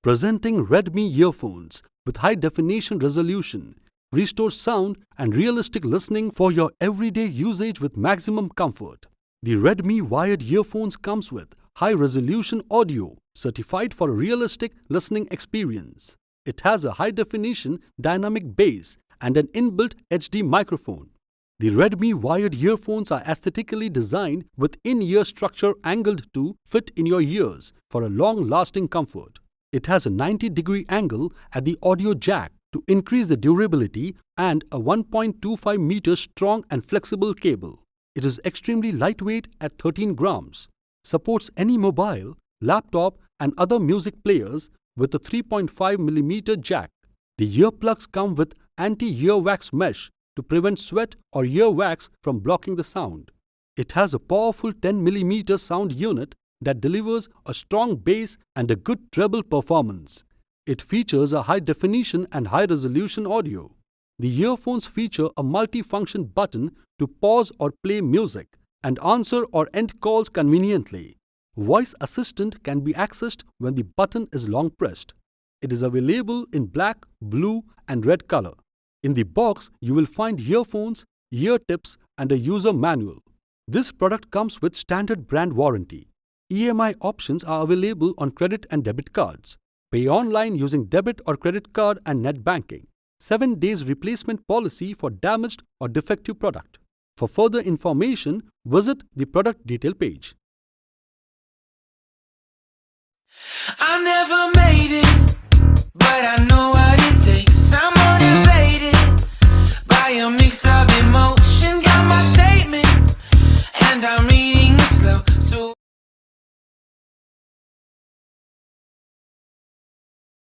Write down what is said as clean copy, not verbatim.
Presenting Redmi earphones with high-definition resolution, restores sound and realistic listening for your everyday usage with maximum comfort. The Redmi wired earphones comes with high-resolution audio, certified for a realistic listening experience. It has a high-definition dynamic bass and an inbuilt HD microphone. The Redmi wired earphones are aesthetically designed with in-ear structure angled to fit in your ears for a long-lasting comfort. It has a 90-degree angle at the audio jack to increase the durability and a 1.25 meters strong and flexible cable. It is extremely lightweight at 13 grams. Supports any mobile, laptop and other music players with a 3.5mm jack. The earplugs come with anti-earwax mesh to prevent sweat or earwax from blocking the sound. It has a powerful 10mm sound unit that delivers a strong bass and a good treble performance. It features a high-definition and high-resolution audio. The earphones feature a multi-function button to pause or play music and answer or end calls conveniently. Voice Assistant can be accessed when the button is long pressed. It is available in black, blue and red color. In the box, you will find earphones, ear tips and a user manual. This product comes with standard brand warranty. EMI options are available on credit and debit cards. Pay online using debit or credit card and net banking. 7 days replacement policy for damaged or defective product. For further information, visit the product detail page. I never